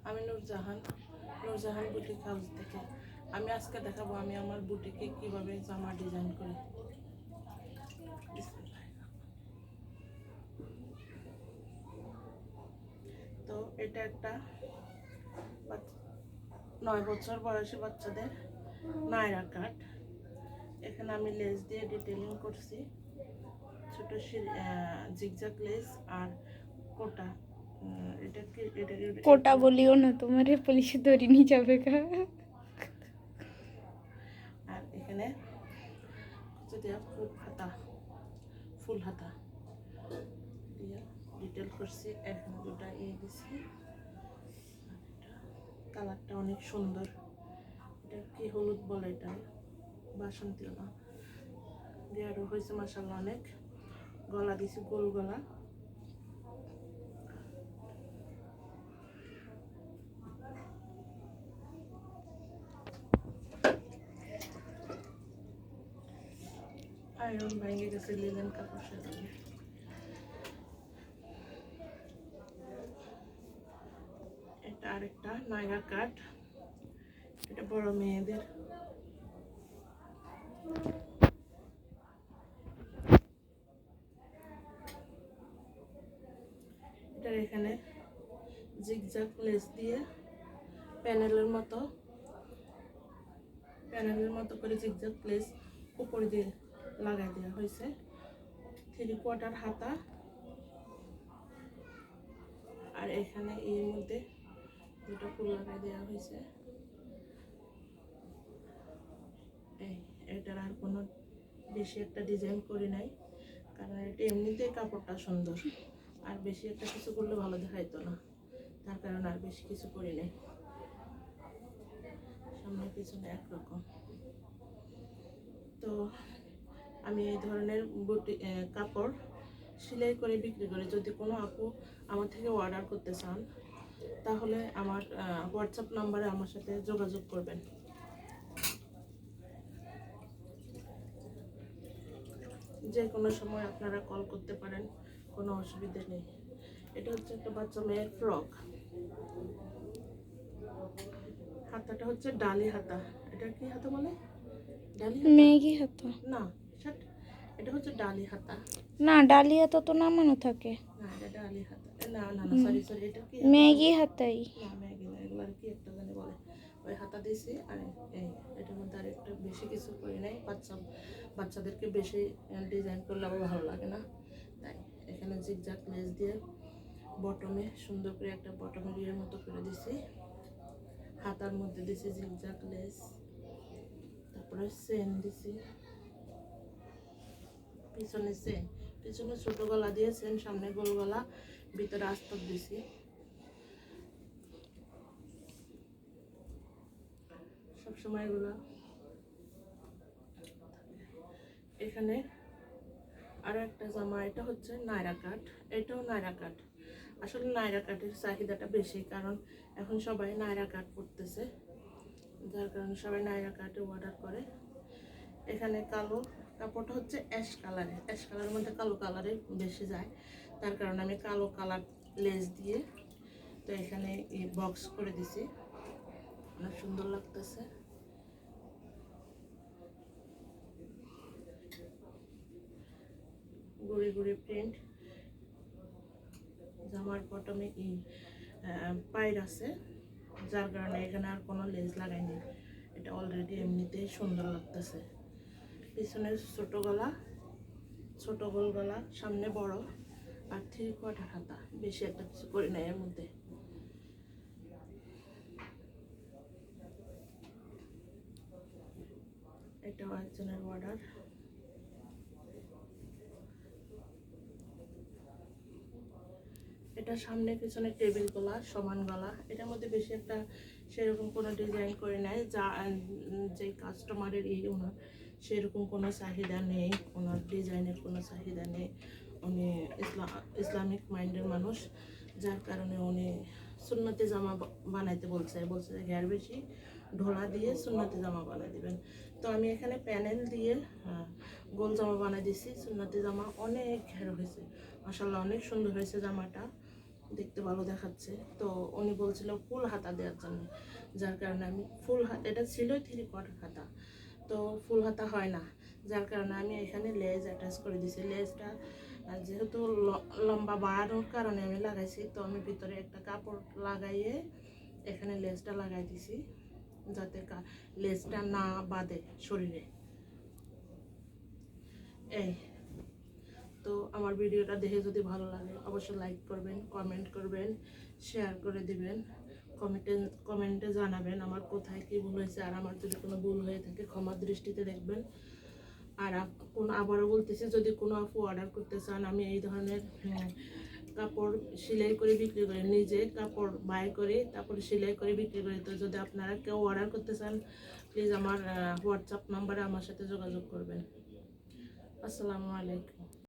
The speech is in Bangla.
আমি নূরজাহান বুটিক হাউস থেকে। আমি আজকে দেখাবো আমি আমার বুটিকে কিভাবে জামা ডিজাইন করি। তো এটা একটা 9 বছর বয়সী বাচ্চাদের নায়রা কাট। এখানে আমি লেস দিয়ে ডিটেলিং করছি, ছোট জিগজাগ লেস আর কোটা। কোটা বলিও না, তোমারে পুলিশে ধরে নিয়ে যাবে। আর এখানে যদি ফুল হাতা দিয়ে ডিটেল করছি। এখানে দুটা দিছি। কালারটা অনেক সুন্দর। এটা কি হলুদ বলে, এটা বাসন্তী না দেওয়ারও হয়েছে মাসাল্লাহ অনেক। গলা দিছি গোল গলা। আয়রন ভেঙে গেছে, লিলেন কাপড় সাথে। এটা আরেকটা নায়রা কাট, এটা বড় মেয়েদের। এটার এখানে জিগজাগ লেস দিয়ে প্যানেলের মতো করে জিগজাগ লেস উপর দিয়ে লাগাই দেওয়া হয়েছে। 3/4 হাতা। আর এখানে এর মধ্যে দুটো ফুল লাগাই দেওয়া হয়েছে। এটার আর কোনো বেশি একটা ডিজাইন করি নাই, কারণ এটা এমনিতেই কাপড়টা সুন্দর, আর বেশি একটা কিছু করলে ভালো দেখাইতো না, তার কারণে আর বেশি কিছু করি নাই। সামনে পিছনে একরকম। তো আমি এই ধরনের কাপড় সেলাই করে বিক্রি করি। যদি কোনো আপু আমার থেকে অর্ডার করতে চান, তাহলে আমার হোয়াটসঅ্যাপ নাম্বারে আমার সাথে যোগাযোগ করবেন। যে কোনো সময় আপনারা কল করতে পারেন, কোনো অসুবিধা নেই। এটা হচ্ছে একটা বাচ্চা মেয়ের ফ্রক। হাতাটা হচ্ছে ডালি হাতা। এটা কি হাতা বলে? ডালি হাতা? মেঘি হাতা না, এটা হচ্ছে ডালি হাতা। না, ডালি হাতা তো নামানো থাকে। না, এটা ডালি হাতা। না না না, সরি, এটা কি মেঘি হাতাই। না, ম্যাগি না, এগুলো আর কি একটা জানি বলে। ওই হাতা দিয়েছি। আর এটার মধ্যে আর একটা বেশি কিছু করি নাই। বাচ্চাদেরকে বেশি ডিজাইন করলে আবার ভালো লাগে না, তাই এখানে জিগজাগ লেস দিয়ে বটমে সুন্দর করে একটা বটমের ইয়ের মতো করে দিছি। হাতার মধ্যে দিছি জিগজাগ লেস, তারপরে চেন দিছি। পিছনে ছোট গলা দিয়ে চেন, সামনে গোল গলা, ভিতরে আস্তর দিছি। সবসময় এগুলো। এখানে আরো একটা জামা, এটা হচ্ছে নায়রা কাট। এটাও নায়রা কাট। আসলে নায়রা কাটের চাহিদাটা বেশি, কারণ এখন সবাই নায়রা কাট পরতেছে, যার কারণে সবাই নায়রা কাটে অর্ডার করে। এখানে কালো কাপড়টা হচ্ছে অ্যাশ কালারের মধ্যে কালো কালারে বেশি যায়, তার কারণে আমি কালো কালার লেস দিয়ে তো এখানে বক্স করে দিছি। অনেক সুন্দর লাগতেছে। গুড়ি গুড়ি প্রিন্ট। জামার বটমে পাইর আছে, যার কারণে এখানে আর কোনো লেস লাগাইনি। এটা অলরেডি এমনিতেই সুন্দর লাগতেছে। পিছনে ছোট গোল গলা, সামনে বড়, আর 3/4 হাতা। বেশি একটা কিছু করি নাই এর মধ্যে। এটাও একজনের অর্ডার। এটা সামনে পিছনে টেবিল গলা, সমান গলা। এটার মধ্যে বেশি একটা সেরকম কোনো ডিজাইন করে নাই, যে কাস্টমারের ওনার সেরকম কোনো চাহিদা নেই, ওনার ডিজাইনের কোনো চাহিদা নেই। উনি ইসলামিক মাইন্ডের মানুষ, যার কারণে উনি সুন্নতি জামা বানাইতে বলছে যে ঘের বেশি ঢোলা দিয়ে সুন্নতি জামা বানাই দিবেন। তো আমি এখানে প্যানেল দিয়ে গোল জামা বানাই দিছি। সুন্নতি জামা অনেক ঘের হয়েছে, মাশাআল্লাহ অনেক সুন্দর হয়েছে জামাটা। দেখতে ভালো দেখাচ্ছে। তো উনি বলছিল ফুল হাতা দেওয়ার জন্য, যার কারণে আমি ফুল হাতা, এটা ছিল 3/4 হাতা, তো ফুল হাতা হয় না, যার কারণে আমি এখানে লেজ অ্যাটাচ করে দিয়েছি। লেজটা যেহেতু লম্বা বাড়ানোর কারণে আমি লাগাইছি, তো আমি ভিতরে একটা কাপড় লাগাইয়ে এখানে লেজটা লাগাই দিছি, যাতে লেজটা না বাঁধে শরীরে। এই তো আমার ভিডিওটা দেখে যদি ভালো লাগে অবশ্যই লাইক করবেন, কমেন্ট করবেন, শেয়ার করে দিবেন, কমেন্টে জানাবেন আমার কোথায় কী ভুল হয়েছে, আর আমার যদি কোনো ভুল হয়ে থাকে ক্ষমা দৃষ্টিতে দেখবেন। আর আবারও বলতেছি, যদি কোনো আপু অর্ডার করতে চান, আমি এই ধরনের কাপড় সেলাই করে বিক্রি করি, নিজে কাপড় বাই করি, তারপরে সেলাই করে বিক্রি করি। তো যদি আপনারা কেউ অর্ডার করতে চান, প্লিজ আমার হোয়াটসঅ্যাপ নাম্বারে আমার সাথে যোগাযোগ করবেন। আসসালামু আলাইকুম।